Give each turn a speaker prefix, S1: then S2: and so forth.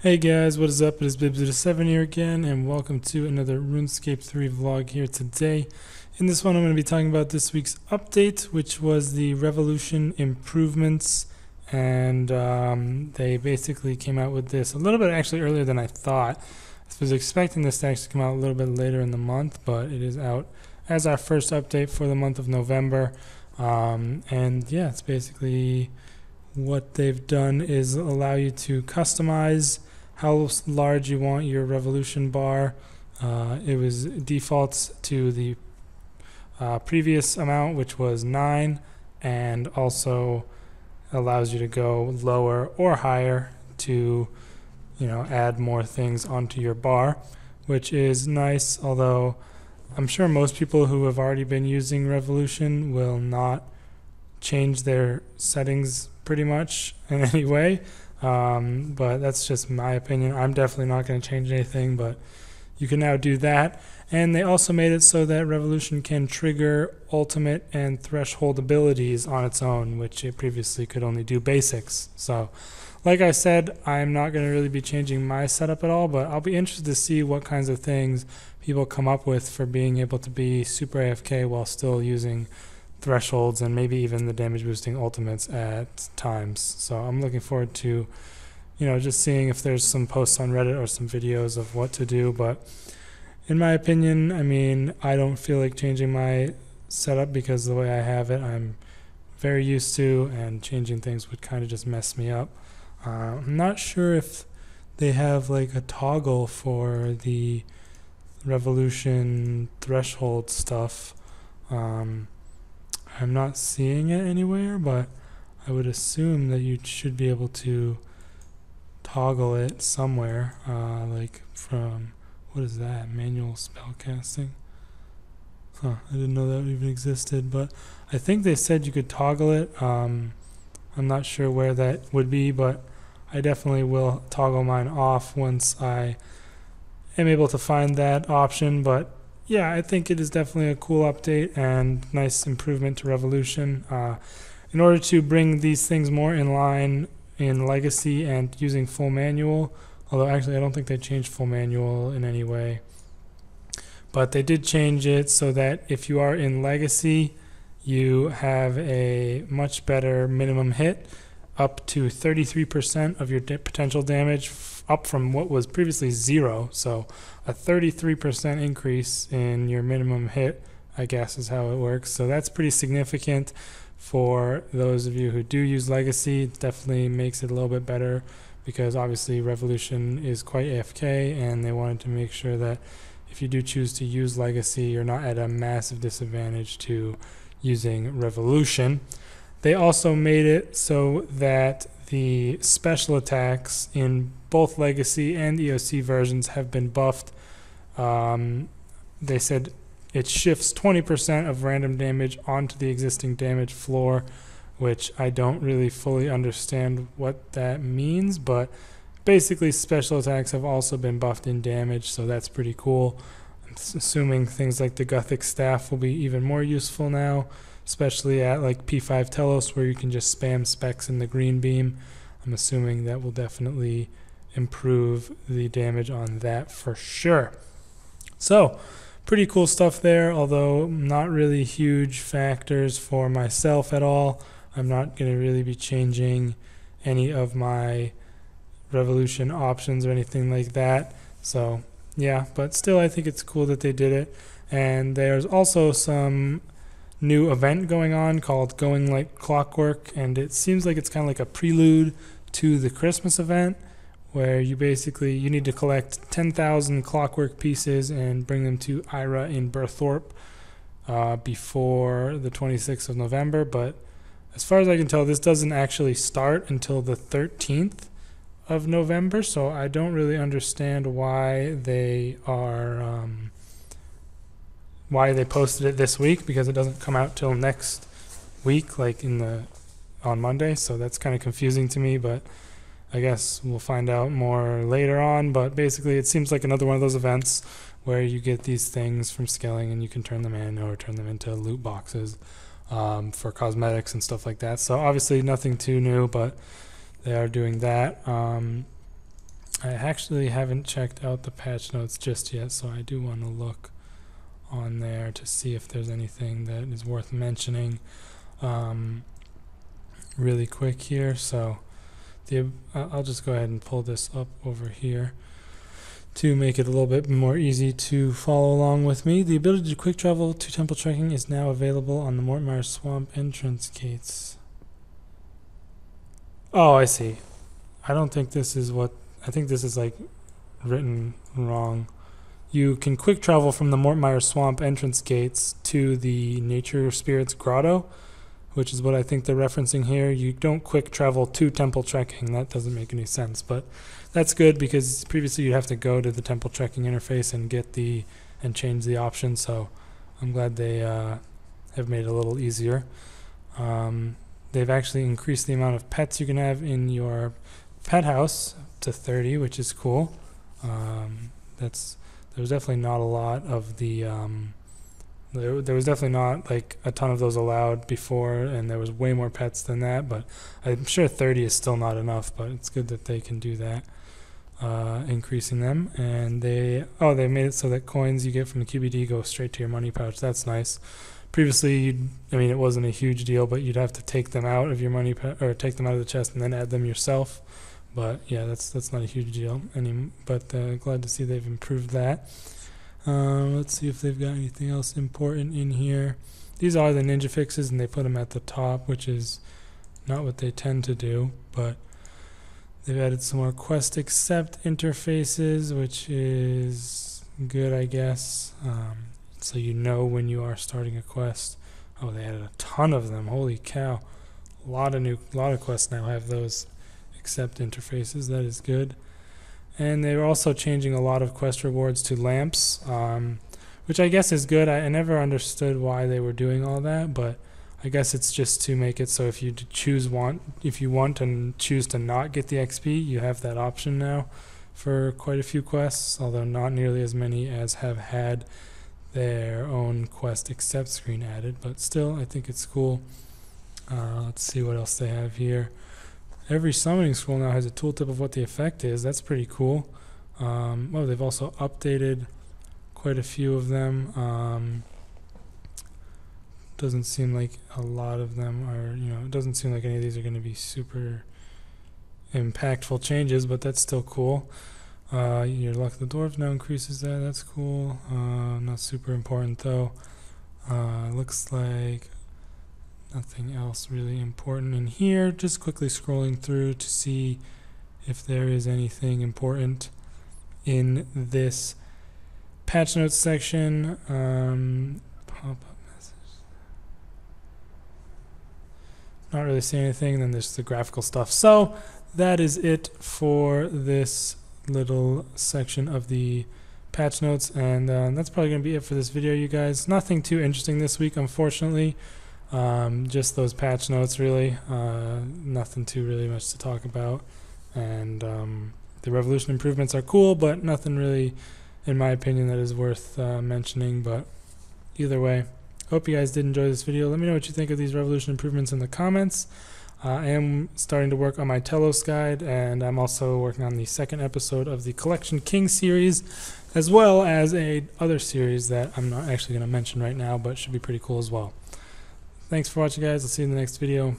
S1: Hey guys, what is up? It is Bibs7 here again, and welcome to another RuneScape 3 vlog here today. In this one, I'm going to be talking about this week's update, which was the Revolution improvements, and they basically came out with this a little bit actually earlier than I thought. I was expecting this to actually come out a little bit later in the month, but it is out as our first update for the month of November. And yeah, it's basically what they've done is allow you to customize how large you want your revolution bar. It was defaults to the previous amount, which was 9, and also allows you to go lower or higher to add more things onto your bar, which is nice, although I'm sure most people who have already been using Revolution will not change their settings pretty much in any way. But that's just my opinion. I'm definitely not going to change anything, but you can now do that. And they also made it so that Revolution can trigger ultimate and threshold abilities on its own, which it previously could only do basics. So like I said, I'm not going to really be changing my setup at all, but I'll be interested to see what kinds of things people come up with for being able to be super AFK while still using thresholds and maybe even the damage boosting ultimates at times. So I'm looking forward to just seeing if there's some posts on Reddit or some videos of what to do. But in my opinion, I mean, I don't feel like changing my setup because the way I have it I'm very used to, and changing things would kind of just mess me up. I'm not sure if they have like a toggle for the Revolution threshold stuff. I'm not seeing it anywhere, but I would assume that you should be able to toggle it somewhere, like from, what is that, manual spellcasting? I didn't know that even existed, but I think they said you could toggle it. I'm not sure where that would be, but I definitely will toggle mine off once I am able to find that option. But yeah, I think it is definitely a cool update and nice improvement to Revolution. In order to bring these things more in line in Legacy and using full manual, although actually I don't think they changed full manual in any way, but they did change it so that if you are in Legacy, you have a much better minimum hit, up to 33% of your potential damage, up from what was previously 0. So a 33% increase in your minimum hit, I guess, is how it works. So that's pretty significant for those of you who do use Legacy. It definitely makes it a little bit better because obviously Revolution is quite AFK, and they wanted to make sure that if you do choose to use Legacy, you're not at a massive disadvantage to using Revolution. They also made it so that the special attacks in both Legacy and EOC versions have been buffed. They said it shifts 20% of random damage onto the existing damage floor, which I don't really fully understand what that means, but basically special attacks have also been buffed in damage, so that's pretty cool. I'm assuming things like the Gothic Staff will be even more useful now, especially at like P5 Telos, where you can just spam specs in the green beam. I'm assuming that will definitely improve the damage on that for sure. So pretty cool stuff there, although not really huge factors for myself at all. I'm not going to really be changing any of my Revolution options or anything like that. So yeah, but still I think it's cool that they did it. And there's also some new event going on called Going Like Clockwork, and it seems like it's kind of like a prelude to the Christmas event, where you need to collect 10,000 clockwork pieces and bring them to Ira in Burthorpe before the 26th of November. But as far as I can tell, this doesn't actually start until the 13th of November, so I don't really understand why they are why they posted it this week, because it doesn't come out till next week, like on Monday. So that's kind of confusing to me, but I guess we'll find out more later on. But basically it seems like another one of those events where you get these things from skilling and you can turn them in or turn them into loot boxes for cosmetics and stuff like that. So obviously nothing too new, but they are doing that. I actually haven't checked out the patch notes just yet, so I do want to look on there to see if there's anything that is worth mentioning really quick here. So I'll just go ahead and pull this up over here to make it a little bit more easy to follow along with me. The ability to quick travel to temple trekking is now available on the Mortmire Swamp entrance gates. Oh, I see. I don't think this is what... I think this is like written wrong. You can quick travel from the Mortmire Swamp entrance gates to the Nature Spirits Grotto, which is what I think they're referencing here. You don't quick travel to temple trekking. That doesn't make any sense, but that's good because previously you'd have to go to the temple trekking interface and change the option. So I'm glad they have made it a little easier. They've actually increased the amount of pets you can have in your pet house to 30, which is cool. There was definitely not a lot of the there was definitely not like a ton of those allowed before, and there was way more pets than that, but I'm sure 30 is still not enough, but it's good that they can do that, increasing them. And they made it so that coins you get from the QBD go straight to your money pouch. That's nice. Previously, it wasn't a huge deal, but you'd have to take them out of your money or take them out of the chest and then add them yourself. But yeah, that's not a huge deal. But glad to see they've improved that. Let's see if they've got anything else important in here. These are the ninja fixes, and they put them at the top, which is not what they tend to do. But they've added some more quest accept interfaces, which is good, I guess. So you know when you are starting a quest. Oh, they added a ton of them. Holy cow! A lot of quests now have those accept interfaces. That is good. And they're also changing a lot of quest rewards to lamps, which I guess is good. I never understood why they were doing all that, but I guess it's just to make it so if you want and choose to not get the XP, you have that option now for quite a few quests, although not nearly as many as have had their own quest accept screen added, but still I think it's cool. Let's see what else they have here. Every summoning scroll now has a tooltip of what the effect is. That's pretty cool. They've also updated quite a few of them. Doesn't seem like a lot of them are, it doesn't seem like any of these are going to be super impactful changes, but that's still cool. Your luck of the dwarves now increases that. That's cool. Not super important though. Looks like nothing else really important in here. Just quickly scrolling through to see if there is anything important in this patch notes section. Pop-up message. Not really seeing anything. Then there's the graphical stuff. So that is it for this little section of the patch notes, and that's probably going to be it for this video, you guys. Nothing too interesting this week, unfortunately. Just those patch notes, really. Nothing too really much to talk about. And the Revolution improvements are cool, but nothing really, in my opinion, that is worth mentioning. But either way, hope you guys did enjoy this video. Let me know what you think of these Revolution improvements in the comments. I am starting to work on my Telos guide, and I'm also working on the second episode of the Collection King series, as well as a other series that I'm not actually going to mention right now, but should be pretty cool as well. Thanks for watching, guys. I'll see you in the next video.